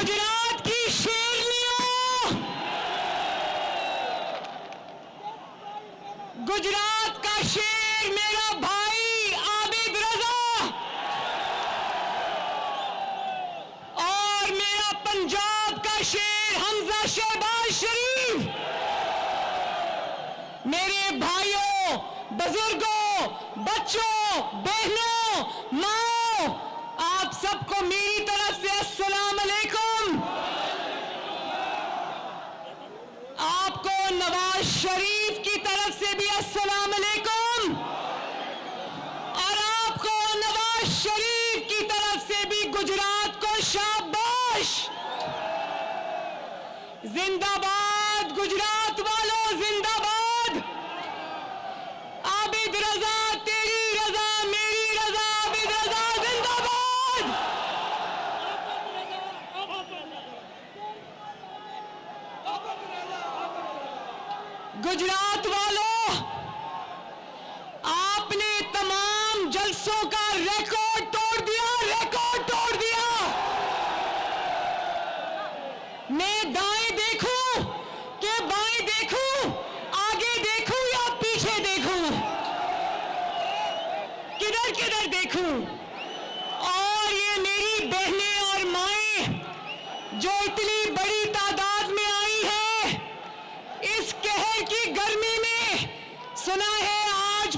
गुजरात की शेरनियों, गुजरात का शेर मेरा भाई आबिद रजा और मेरा पंजाब का शेर हमजा शहबाज शरीफ। मेरे भाइयों, बुजुर्गों, बच्चों, बहनों, माओ, आप सबको मेरी तरफ से अस्सलाम अलैकुम। आपको नवाज शरीफ की तरफ से भी अस्सलाम अलैकुम और आपको नवाज शरीफ की तरफ से भी गुजरात को शाबाश। जिंदाबाद गुजरात वालों, जिंदाबाद। आबिद रजा, तेरी रजा मेरी रजा, आबिद रजा जिंदाबाद। गुजरात वालों, आपने तमाम जलसों का रिकॉर्ड तोड़ दिया, रिकॉर्ड तोड़ दिया। मैं दाएं देखूं कि बाएं देखूं, आगे देखूं या पीछे देखूं, किधर किधर देखूं? और ये मेरी बहनें और माएं जो इतनी बड़ी तादाद में आई है इस कहर की गर्मी में, सुना है आज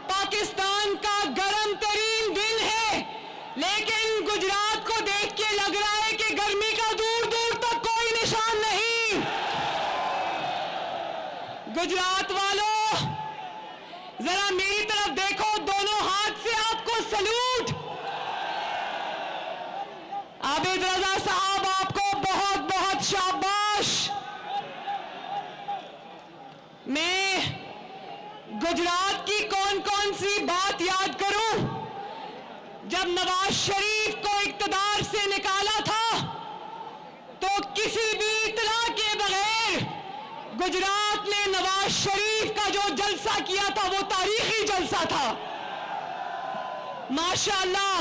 पाकिस्तान का गर्म तरीन दिन है, लेकिन गुजरात को देख के लग रहा है कि गर्मी का दूर दूर तक कोई निशान नहीं। गुजरात वालों, जरा मेरी तरफ देखो, दोनों हाथ से आपको सलूट। आबिद रजा साहब, आपको बहुत बहुत शाबाश। मैं गुजरात की कौन कौन सी बात याद करूं? जब नवाज शरीफ को इक्तदार से निकाला था तो किसी भी इत्तला के बगैर गुजरात ने नवाज शरीफ का जो जलसा किया था वो तारीखी जलसा था, माशाअल्लाह।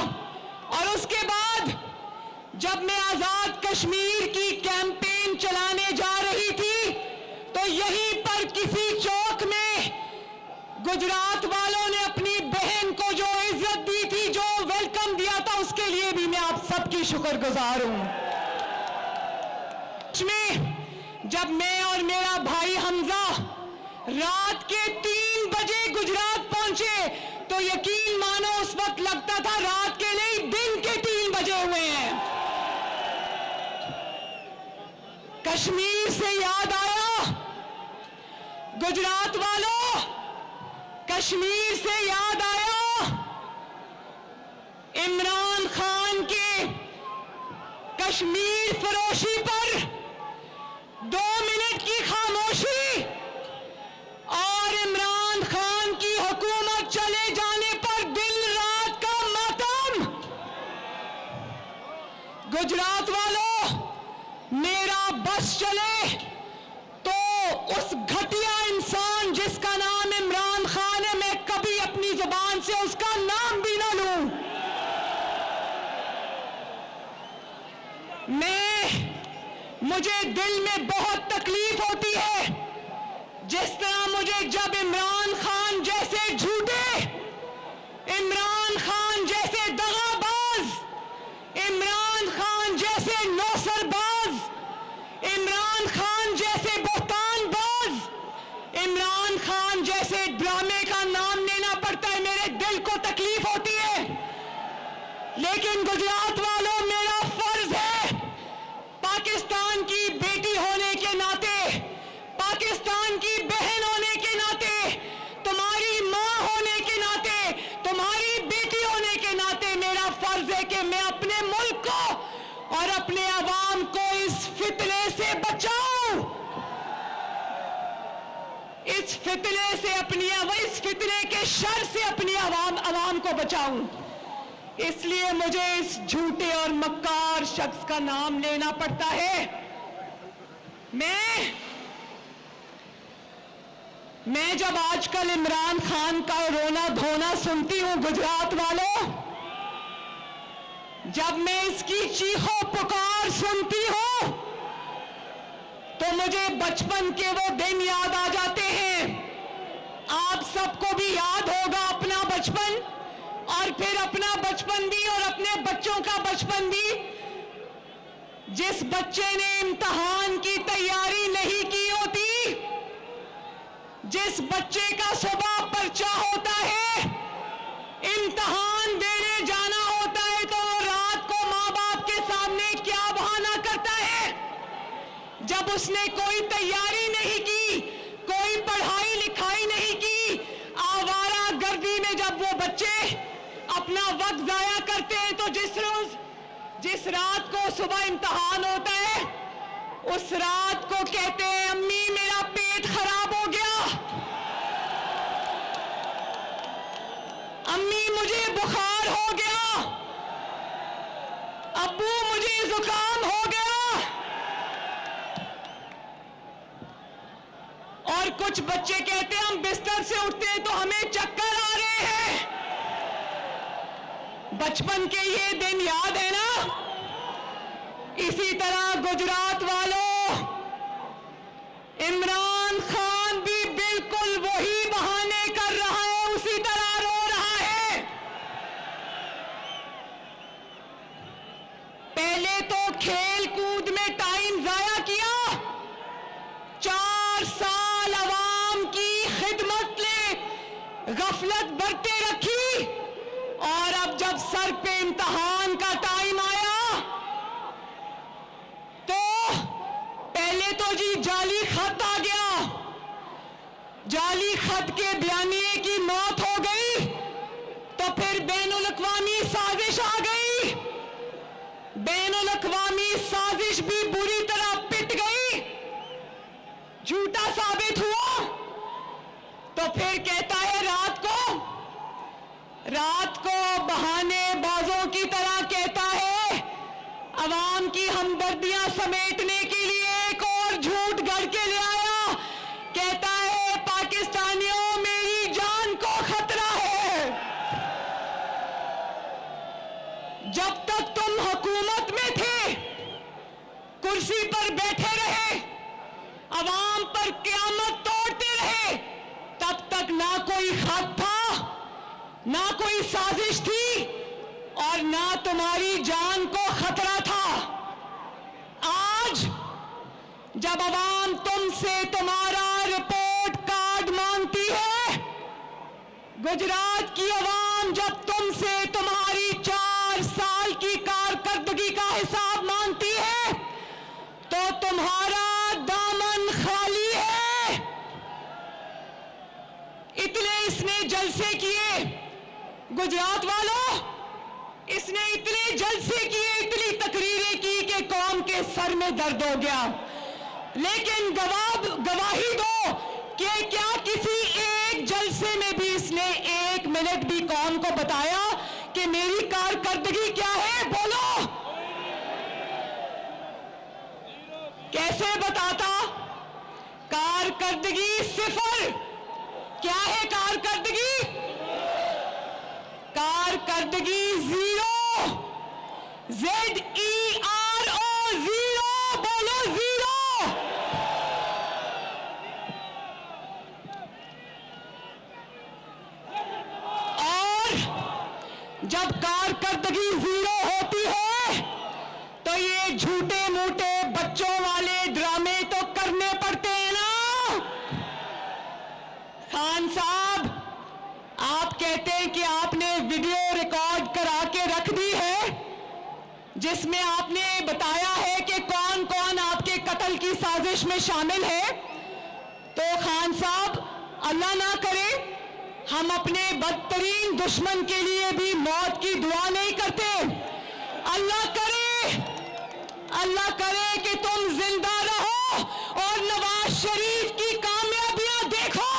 और उसके बाद जब मैं आजाद कश्मीर की कैंपेन चलाने जा रही थी तो यहीं पर किसी चौक में गुजरात वालों ने अपनी बहन को जो इज्जत दी थी, जो वेलकम दिया था, उसके लिए भी मैं आप सबकी शुक्रगुजार हूं। जब मैं और मेरा भाई हमजा रात के 3 बजे गुजरात पहुंचे तो यकीन मानो उस वक्त लगता था रात के नहीं दिन के 3 बजे हुए हैं। कश्मीर से याद आया, गुजरात वालों, कश्मीर से याद आया इमरान खान के कश्मीर फरोशी पर 2 मिनट की खामोशी और इमरान खान की हुकूमत चले जाने पर दिन रात का मातम। गुजरात वालों, मेरा बस चले तो उस घटिया इंसान जिसका नाम इमरान खान है, मैं कभी अपनी जुबान से उसका नाम भी ना लूं। मुझे दिल में बहुत तकलीफ होती है जिस तरह मुझे जब इमरान खान जैसे झूठे, इमरान खान जैसे दगाबाज, इमरान खान जैसे नौसरबाज, इमरान खान जैसे बोहतानबाज, इमरान खान जैसे ड्रामे का नाम लेना पड़ता है, मेरे दिल को तकलीफ होती है। लेकिन गुजरात वालों, मेरा फर्ज है पाकिस्तान की बेटी होने के नाते, पाकिस्तान की बहन होने के नाते, तुम्हारी मां होने के नाते, तुम्हारी बेटी होने के नाते मेरा फर्ज है कि मैं अपने मुल्क को और अपने अवाम को इस फितने से बचाऊं, इस फितने से इस फितने के शर से अपनी अवाम को बचाऊं। इसलिए मुझे इस झूठे और मक्कार शख्स का नाम लेना पड़ता है। मैं जब आजकल इमरान खान का रोना धोना सुनती हूं, गुजरात वालों, जब मैं इसकी चीखों पुकार सुनती मुझे बचपन के वो दिन याद आ जाते हैं। आप सबको भी याद होगा अपना बचपन, और फिर अपना बचपन भी और अपने बच्चों का बचपन भी। जिस बच्चे ने इम्तिहान की तैयारी नहीं की होती, जिस बच्चे का सुबह पर्चा होता है, इम्तिहान देने जाना होता है, तो वो रात को माँ बाप के सामने क्या बहाना करता है? जब उसने कोई तैयारी नहीं की, कोई पढ़ाई लिखाई नहीं की, आवारा गर्दी में जब वो बच्चे अपना वक्त जाया करते हैं, तो जिस रात को सुबह इम्तिहान होता है, उस रात को कहते हैं अम्मी मेरा पेट खराब हो गया, अम्मी मुझे बुखार हो गया, अब्बू मुझे जुकाम हो गया। और कुछ बच्चे कहते हैं हम बिस्तर से उठते हैं तो हमें चक्कर आ रहे हैं। बचपन के ये दिन याद है ना? इसी तरह गुजरात वालों, इमरान खान भी बिल्कुल वही बहाने कर रहा है, उसी तरह रो रहा है। पहले तो खेल कूद में टाइम जाया किया, 4 साल अवाम की खिदमत में गफलत बरते रखी, और अब जब सर पे इम्तिहान का टाइम आया तो पहले तो जी जाली खत आ गया, जाली खत के बयानिए की मौत हो गई, तो फिर बैनुल अक़वामी साजिश आ गई, बैनुल अक़वामी साजिश भी बुरी तरह पिट गई, झूठा साबित हुआ। तो फिर कहता है रात को बहानेबाजों की तरह कहता है अवाम की हमदर्दियां समेटने के लिए एक और झूठ गढ़ के ले आया, कहता है पाकिस्तानियों मेरी जान को खतरा है। जब तक तुम हुकूमत में थे, कुर्सी पर बैठे रहे, अवाम पर क़यामत तोड़ते रहे, तब तक ना कोई खत था, ना कोई साजिश थी, और ना तुम्हारी जान को खतरा था। आज जब अवाम तुमसे तुम्हारा रिपोर्ट कार्ड मांगती है, गुजरात की अवाम जब तुमसे तुम्हारी 4 साल की कारकर्दगी का हिसाब मांगती है, तो तुम्हारा दामन खाली है। इतने इसने जलसे किए गुजरात वालों, इसने इतने जलसे किए, इतनी तकरीरें की कि कौम के सर में दर्द हो गया। लेकिन गवाही दो कि क्या किसी एक जलसे में भी इसने 1 मिनट भी कौम को बताया कि मेरी कारकर्दगी क्या है? बोलो, कैसे बताता? कारकर्दगी 0। क्या है कारकर्दगी? कारकर्दगी 0, ZERO, 0। बोलो 0। और जब कारकर्दगी 0 होती है, तो ये झूठे मूठे बच्चों वाले ड्रामे तो करने पड़ते हैं ना। खान साहब, आप कहते हैं कि आपने वीडियो रिकॉर्ड करा के रख दी है, जिसमें आपने बताया है कि कौन कौन आपके कत्ल की साजिश में शामिल है। तो खान साहब, अल्लाह ना करे हम अपने बदतरीन दुश्मन के लिए भी मौत की दुआ नहीं करते। अल्लाह करे कि तुम जिंदा रहो और नवाज शरीफ की कामयाबियां देखो।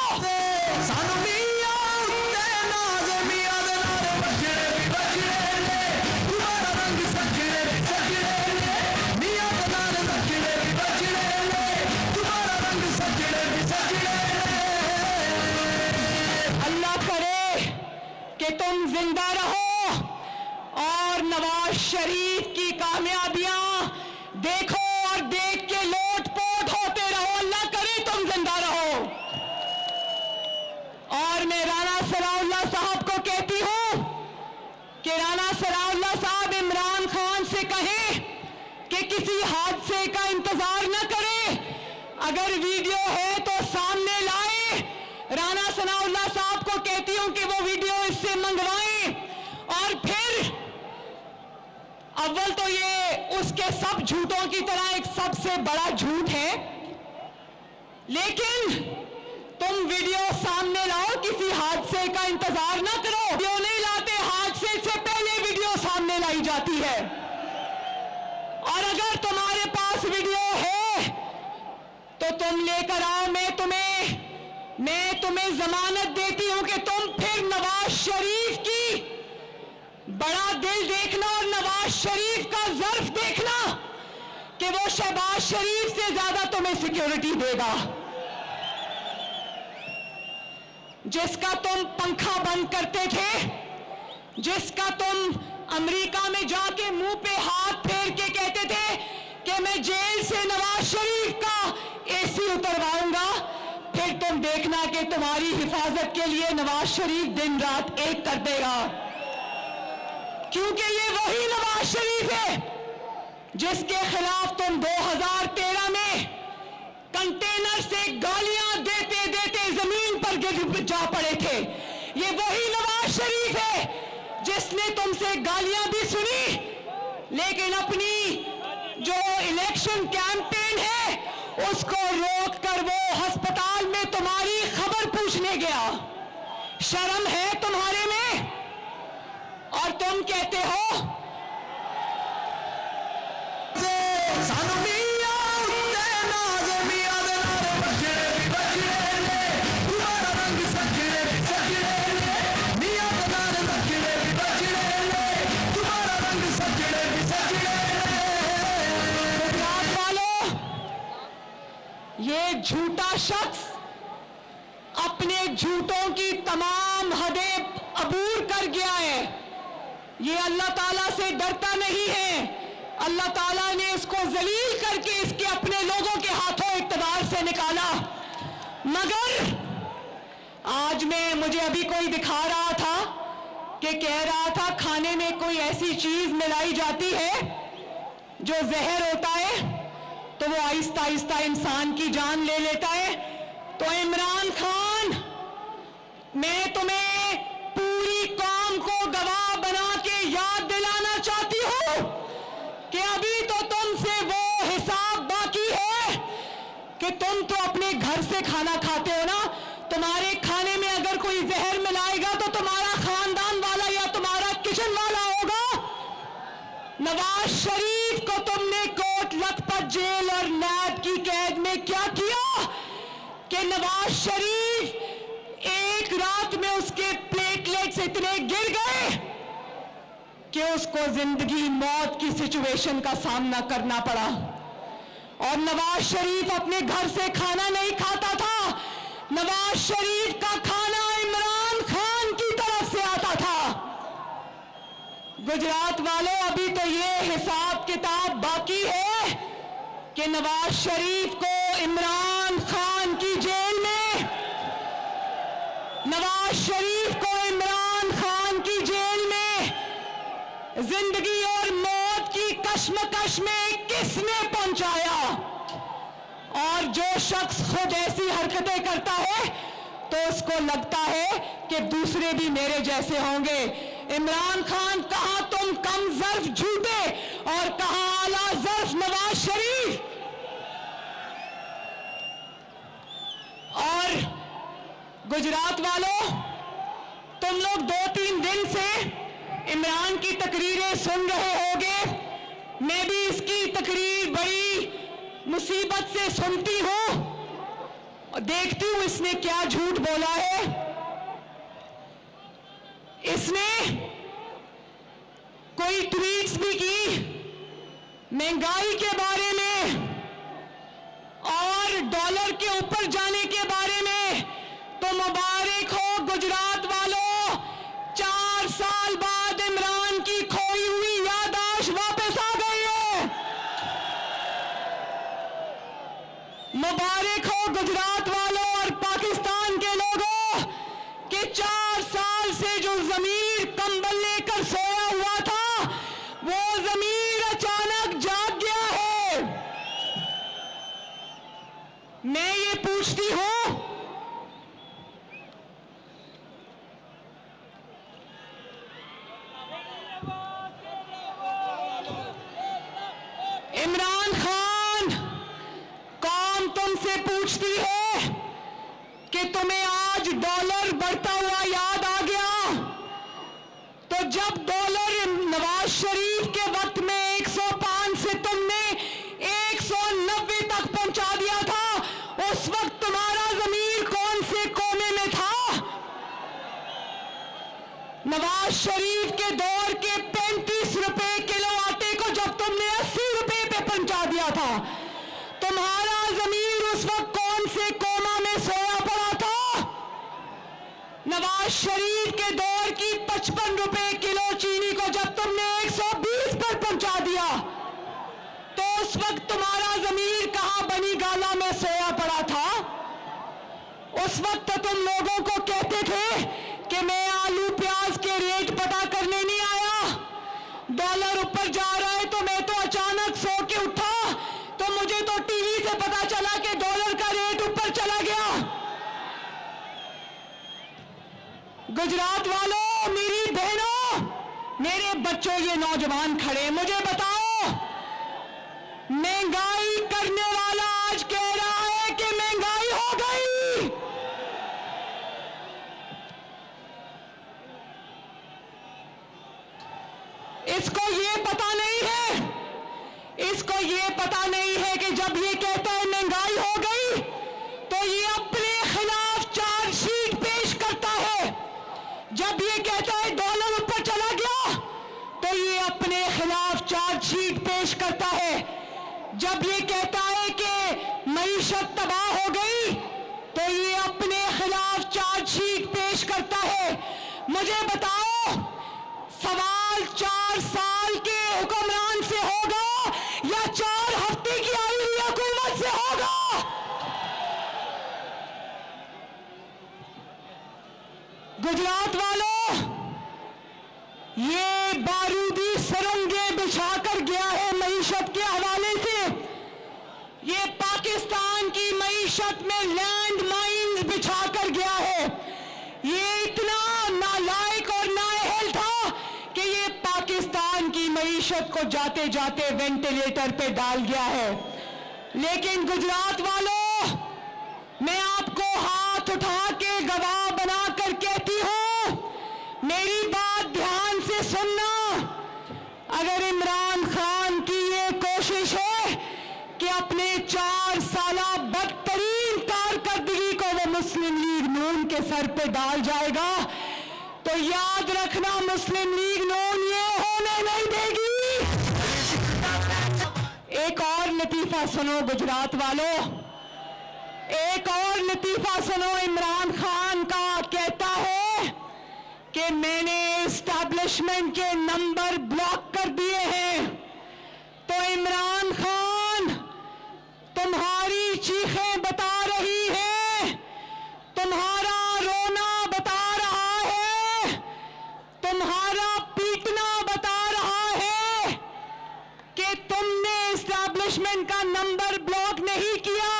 कि तुम जिंदा रहो और नवाज शरीफ की कामयाबियां देखो, और देख के लोट पोट होते रहो। कि किसी हादसे का इंतजार न करे, अगर वीडियो है तो सामने लाए। राना सनाउल्लाह साहब को कहती हूं कि वो वीडियो इससे मंगवाएं। और फिर अव्वल तो ये उसके सब झूठों की तरह एक सबसे बड़ा झूठ है, लेकिन तुम वीडियो सामने लाओ, किसी हादसे का इंतजार ना करो। वीडियो नहीं लाते, हादसे से पहले वीडियो सामने लाई जाती है। और अगर तुम्हारे पास वीडियो है तो तुम लेकर आओ। मैं तुम्हें जमानत देती हूं कि तुम फिर नवाज शरीफ की बड़ा दिल देखना और नवाज शरीफ का ज़र्फ देखना कि वो शहबाज शरीफ से ज्यादा तुम्हें सिक्योरिटी देगा। जिसका तुम पंखा बंद करते थे, जिसका तुम अमेरिका में जाके मुंह पे हाथ फेर के कहते थे कि मैं जेल से नवाज शरीफ का एसी उतरवाऊंगा, फिर तुम देखना कि तुम्हारी हिफाजत के लिए नवाज शरीफ दिन रात एक कर देगा। क्योंकि ये वही नवाज शरीफ है जिसके खिलाफ तुम 2013 में कंटेनर से गालियां देते देते जमीन पर गिर जा पड़े थे। ये वही नवाज शरीफ है जिसने तुमसे गालियां भी सुनी, लेकिन अपनी जो इलेक्शन कैंपेन है उसको रोक कर वो अस्पताल में तुम्हारी खबर पूछने गया। शर्म है तुम्हारे में? और तुम कहते हो ये झूठा शख्स अपने झूठों की तमाम हदें अबूर कर गया है। ये अल्लाह ताला से डरता नहीं है। अल्लाह ताला ने इसको जलील करके इसके अपने लोगों के हाथों इक़्तिदार से निकाला। मगर आज मुझे अभी कोई दिखा रहा था कि कह रहा था खाने में कोई ऐसी चीज मिलाई जाती है जो जहर होता है तो वो आहिस्ता आहिस्ता इंसान की जान ले लेता है। तो इमरान खान, मैं तुम्हें पूरी कौम को गवाह बना के याद दिलाना चाहती हूं कि अभी तो तुमसे वो हिसाब बाकी है कि तुम तो अपने घर से खाना खाते हो ना। तुम्हारे खाने में अगर कोई जहर मिलाएगा तो तुम्हारा खानदान वाला या तुम्हारा किचन वाला होगा। नवाज शरीफ को तुमने कोट लखपत जेल और नैब की कैद में क्या किया कि नवाज शरीफ एक रात में उसके प्लेटलेट्स इतने गिर गए कि उसको जिंदगी मौत की सिचुएशन का सामना करना पड़ा। और नवाज शरीफ अपने घर से खाना नहीं खाता था, नवाज शरीफ का खाना इमरान खान की तरफ से आता था। गुजरात वालों, अभी तो ये हिसाब किताब बाकी है कि नवाज शरीफ को इमरान खान की जेल में, नवाज शरीफ को इमरान खान की जेल में जिंदगी और मौत की कश्मकश में किसने पहुंचाया। और जो शख्स खुद ऐसी हरकतें करता है तो उसको लगता है कि दूसरे भी मेरे जैसे होंगे। इमरान खान, कहां तुम कम ज़र्फ झूठे और कहां आला ज़र्फ नवाज शरीफ। और गुजरात वालों, तुम लोग 2-3 दिन से इमरान की तकरीरें सुन रहे होंगे। मैं भी इसकी तकरीर बड़ी मुसीबत से सुनती हूं और देखती हूं इसने क्या झूठ बोला है। इसने कोई ट्वीट्स भी की महंगाई के बारे में और डॉलर के ऊपर जाने के बारे में। तो मुबारक हो गुजरात वालों, 4 साल बाद इमरान की खोई हुई याददाश्त वापस आ गई है। मुबारक हो गुजरात वालों और पाकिस्तान के लोगों कि 4 साल से जो ज़मीर कंबल लेकर सोया हुआ था वो ज़मीर अचानक जाग गया पूछती हूं, इमरान खान, कौन तुमसे पूछती है कि तुम्हें आज डॉलर बढ़ता हुआ याद आ गया? तो जब डॉलर नवाज शरीफ के वक्त में 105 से तुमने 190 तक पहुंचा दिया था, उस वक्त तुम्हारा ज़मीर कौन से कोने में था? नवाज शरीफ के दौर के 35 रुपए किलो आटे को जब तुमने 80 रुपए पे पहुंचा दिया था, तुम्हारा ज़मीर उस वक्त कौन से कोमा में सोया पड़ा था? नवाज शरीफ के दौर की 55 रुपए किलो चीनी को जब तुमने 120 पर पहुंचा दिया, तो उस वक्त तुम्हारा ज़मीर कहां बनी गाला में सोया पड़ा था? उस वक्त तो तुम लोगों को कहते थे कि मैं आलू प्याज के रेट पता करने नहीं आया, डॉलर ऊपर जा रहा है तो मैं तो अचानक सो के उठा तो मुझे तो टीवी से पता चला कि डॉलर का रेट ऊपर चला गया। गुजरात वालों, मेरी बहनों, मेरे बच्चों, ये नौजवान खड़े, मुझे बताओ, महंगाई करने वाला आज कह रहा है कि महंगाई हो गई। इसको ये पता नहीं है, इसको ये पता नहीं है कि जब ये कहता है महंगाई हो गई तो ये अपने खिलाफ चार्जशीट पेश करता है। जब ये कहता है डॉलर ऊपर चला गया तो ये अपने खिलाफ चार्जशीट पेश करता है। जब ये कहता है कि मईशत तबाह हो गई तो ये अपने खिलाफ चार्जशीट पेश करता है। मुझे बताओ, सवाल 4 साल के हुक्मरान से होगा या 4 हफ्ते की आई हुई हुकूमत से होगा? गुजरात वालों, ये बारूदी सुरंगें बिछाकर गया है मईशत के हवाले से। ये पाकिस्तान की मईशत में लैंड माइन्स बिछाकर गया है। ये इतना नालायक और नाअहल था कि ये पाकिस्तान की मईशत को जाते जाते वेंटिलेटर पे डाल गया है। लेकिन गुजरात वालों, मैं आपको हाथ उठा के गवाह बनाकर कहती हूं, मेरी बात ध्यान से सुनना। अगर इमरान खान की ये कोशिश है कि अपने 4 साला बदतरीन कारकर्दगी को वो मुस्लिम लीग नून के सर पे डाल जाएगा, तो याद रखना, मुस्लिम लीग नून ये होने नहीं देगी। एक और लतीफा सुनो गुजरात वालों, एक और लतीफा सुनो। इमरान खान का कहता है कि मैंने एस्टैब्लिशमेंट के नंबर ब्लॉक कर दिए हैं। तो इमरान खान, तुम्हारी चीखें बता रही हैं, तुम्हारा रोना बता रहा है, तुम्हारा पीटना बता रहा है कि तुमने एस्टैब्लिशमेंट का नंबर ब्लॉक नहीं किया,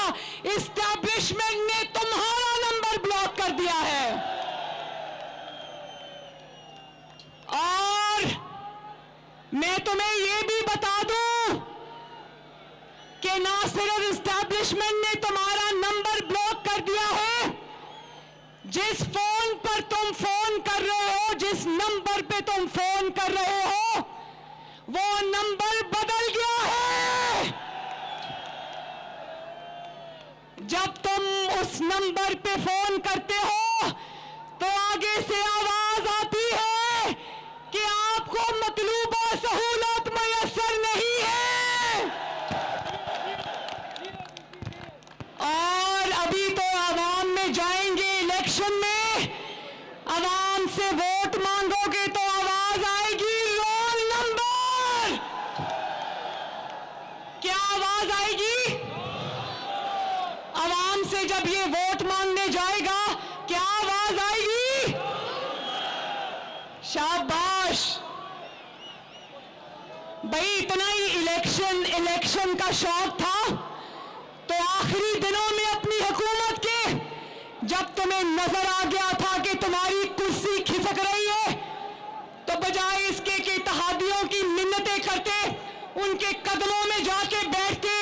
एस्टैब्लिशमेंट ने तुम्हारा नंबर ब्लॉक कर दिया है। और मैं तुम्हें यह भी बता दूं कि ना सिर्फ एस्टैब्लिशमेंट ने तुम्हारा नंबर ब्लॉक कर दिया है, जिस फोन पर तुम फोन कर रहे हो, जिस नंबर पे तुम फोन कर रहे हो, वो नंबर बदल गया है। जब तुम उस नंबर पे फोन करते हो तो आगे से आवाज आती है कि आपको मतलूबा सहूलत मयसर नहीं है। और अभी तो आवाम में जाएंगे, इलेक्शन में आवाम से वोट मांगोगे तो आवाज आएगी रोल नंबर। क्या आवाज आएगी? आवाम से जब ये वोट मांगने जाएगा, क्या आवाज आएगी? शाबाश भाई, इतना ही इलेक्शन का शौक था तो आखिरी दिनों में अपनी हुकूमत जब तुम्हें नजर आ गया था कि तुम्हारी कुर्सी खिसक रही है, तो बजाय इसके कि इत्तेहादियों की मिन्नतें करते, उनके कदमों में जाके बैठते,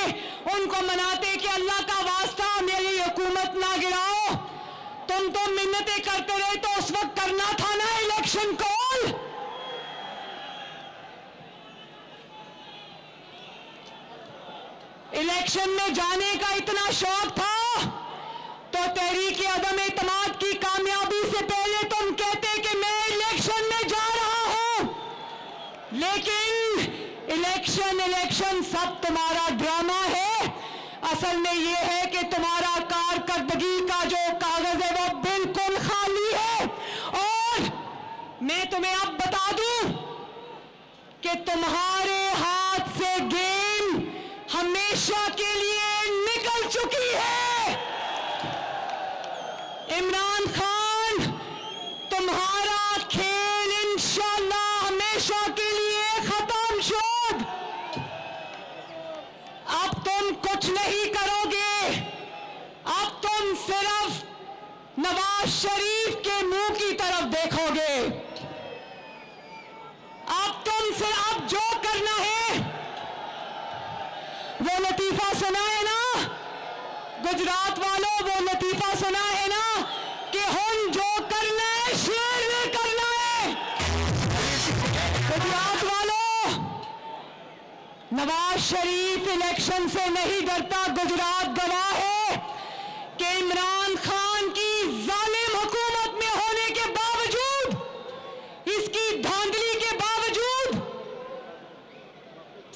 उनको मनाते कि अल्लाह का वास्ता मेरी हुकूमत ना गिराओ, तुम तो मिन्नतें करते रहे, तो उस वक्त करना था ना इलेक्शन कॉल। इलेक्शन में जाने का इतना शौक था तो तहरीक अदम एतमाद की कामयाबी से पहले तुम कहते कि मैं इलेक्शन में जा रहा हूं, लेकिन इलेक्शन सब तुम्हारा ड्रामा है। असल में यह है कि तुम्हारा कारकर्दगी का जो कागज है वो बिल्कुल खाली है। और मैं तुम्हें अब बता दूं कि तुम्हारे हाथ से गेम हमेशा के लिए निकल चुकी है। इमरान खान, तुम्हारा खेल इंशाअल्लाह हमेशा के लिए खत्म शोध। अब तुम कुछ नहीं करोगे, अब तुम सिर्फ नवाज शरीफ के मुंह की तरफ देखोगे। अब तुम सिर्फ जो करना है वो लतीफा सुना है ना गुजरात वालों, वो लतीफा सुना है ना कि हम जो करना है शेर ने करना है। गुजरात वालों, नवाज शरीफ इलेक्शन से नहीं डरता। गुजरात गवाह है कि इमरान खान की जालिम हुकूमत में होने के बावजूद, इसकी धांधली के बावजूद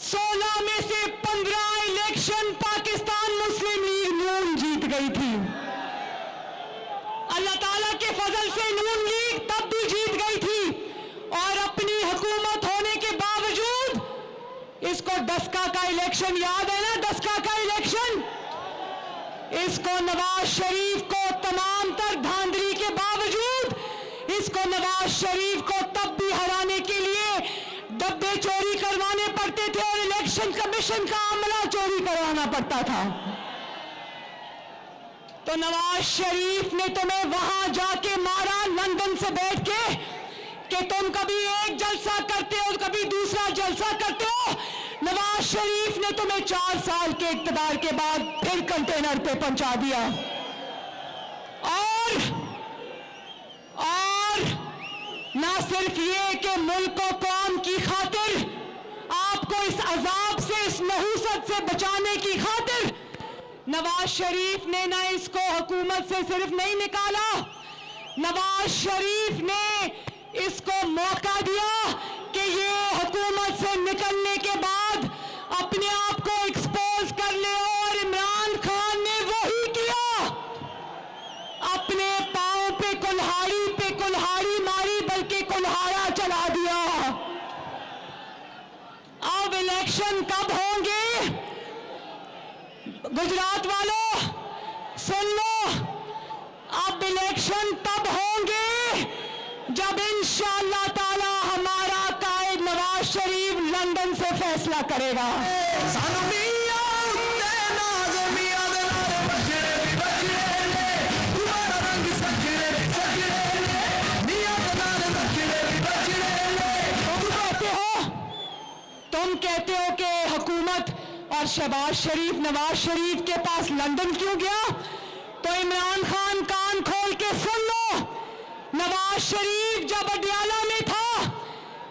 16 में से 15 इलेक्शन पाकिस्तान मुस्लिम लीग नून जीत गई थी। अल्लाह ताला के फजल से नून लीग तब भी जीत गई थी, और अपनी हुकूमत होने के बावजूद इसको डस्का का इलेक्शन याद है ना, डस्का का इलेक्शन, इसको नवाज शरीफ को तमाम तर धांधली के बावजूद, इसको नवाज शरीफ को तब भी हराने के लिए डब्बे चोरी करवाने पड़ते थे और इलेक्शन कमीशन का अमला चोरी करवाना पड़ता था। तो नवाज शरीफ ने तुम्हें वहां जाके मारा लंदन से बैठ के कि तुम कभी एक जलसा करते हो, कभी दूसरा जलसा करते हो। नवाज शरीफ ने तुम्हें 4 साल के इक़्तिदार के बाद फिर कंटेनर पे पहुंचा दिया। और ना सिर्फ ये कि मुल्क और कौम की खातिर, आपको इस अजाब से, इस नहूसत से बचाने की खातिर नवाज शरीफ ने ना इसको हुकूमत से सिर्फ नहीं निकाला, नवाज शरीफ ने इसको मौका दिया कि ये हुकूमत से निकलने के बाद अपने आप को एक्सपोज कर ले। और इमरान खान ने वही किया, अपने पांव पे कुल्हाड़ी मारी, बल्कि कुल्हाड़ा चला दिया। अब इलेक्शन कब होंगे? गुजरात वालों सुन लो, अब इलेक्शन तब होंगे जब इंशाअल्लाह ताला हमारा कायद नवाज शरीफ लंदन से फैसला करेगा। तुम कहते हो कि हुकूमत और शहबाज शरीफ, नवाज शरीफ के पास लंदन क्यों गया? तो इमरान खान कान खोल के सुन लो, नवाज शरीफ जब अडियाला में था,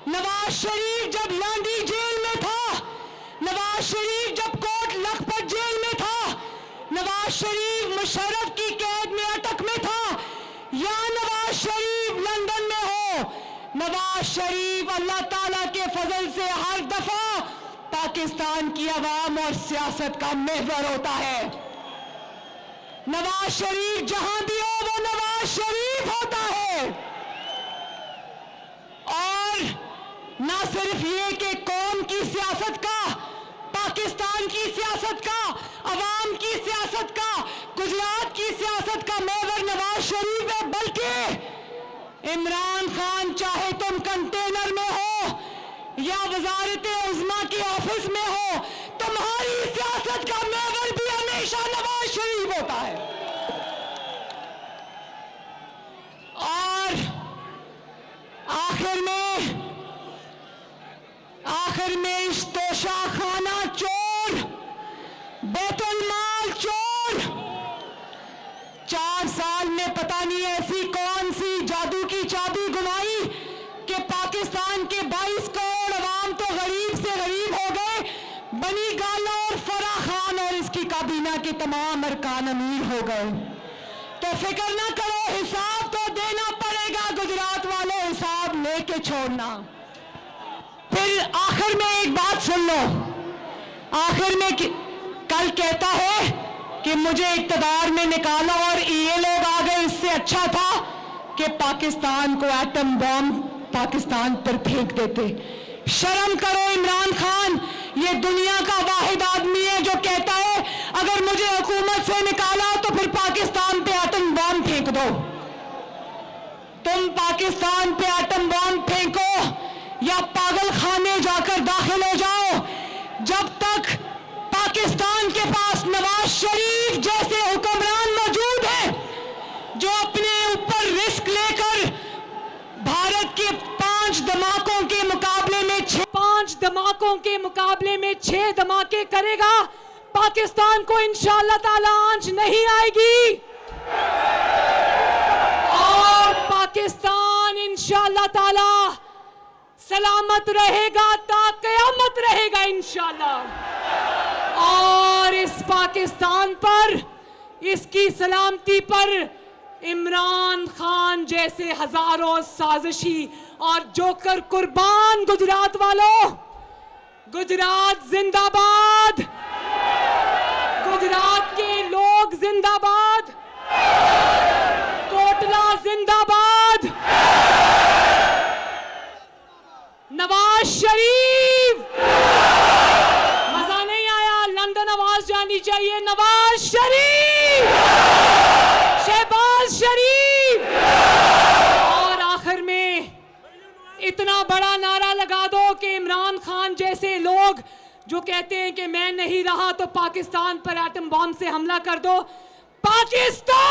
नवाज शरीफ जब लांडी जेल में था, नवाज शरीफ जब कोट लखपत जेल में था, नवाज शरीफ मुशर्रफ की कैद में अटक में था, या नवाज शरीफ लंदन में हो, नवाज शरीफ अल्लाह ताला के फजल से हर दफा पाकिस्तान की आवाम और सियासत का महवर होता है। नवाज शरीफ जहां भी हो वो नवाज शरीफ होता है। और ना सिर्फ ये कि कौम की सियासत का, पाकिस्तान की सियासत का, अवाम की सियासत का, गुजरात की सियासत का महवर नवाज शरीफ है, बल्कि इमरान खान चाहे तुम कंटेनर में हो या वजारत उज़्मा के ऑफिस में हो, तुम्हारी सियासत का महवर भी हमेशा नवाज शरीफ होता है। बैतुल माल चोर। 4 साल में पता नहीं ऐसी कौन सी जादू की चाबी घुमाई कि पाकिस्तान के 22 करोड़ अवाम तो गरीब से गरीब हो गए, बनी गालो और फराह खान और इसकी काबीना के तमाम अरकान अमीर हो गए। तो फिक्र ना करो, हिसाब तो देना पड़ेगा गुजरात वालों, हिसाब लेके छोड़ना। फिर आखिर में एक बात सुन लो, आखिर में कल कहता है कि मुझे इक्तदार में निकाला और ये लोग आ गए, इससे अच्छा था कि पाकिस्तान को एटम बॉम्ब पाकिस्तान पर फेंक देते। शर्म करो इमरान खान, ये दुनिया का वाहिद आदमी है जो कहता है अगर मुझे हुकूमत से निकाला तो फिर पाकिस्तान पे एटम बॉम्ब फेंक दो। तुम पाकिस्तान पे एटम बॉम्ब फेंको या पागल खाने जाकर दाखिल हो जाओ, जब तक पाकिस्तान के पास नवाज शरीफ जैसे हुक्मरान मौजूद हैं जो अपने ऊपर रिस्क लेकर भारत के 5 धमाकों के मुकाबले में 6 धमाके करेगा, पाकिस्तान को इंशाअल्लाह ताला आंच नहीं आएगी और पाकिस्तान इंशाअल्लाह ताला सलामत रहेगा, ता क़यामत रहेगा इंशाअल्लाह। और इस पाकिस्तान पर, इसकी सलामती पर इमरान खान जैसे हजारों साजिशी और जोकर कुर्बान। गुजरात वालों, गुजरात जिंदाबाद, गुजरात के लोग जिंदाबाद, कोटला जिंदाबाद, नवाज शरीफ, मजा नहीं आया, लंदन आवाज जानी चाहिए, नवाज शरीफ, शहबाज शरीफ। और आखिर में इतना बड़ा नारा लगा दो कि इमरान खान जैसे लोग जो कहते हैं कि मैं नहीं रहा तो पाकिस्तान पर एटम बॉम्ब से हमला कर दो। पाकिस्तान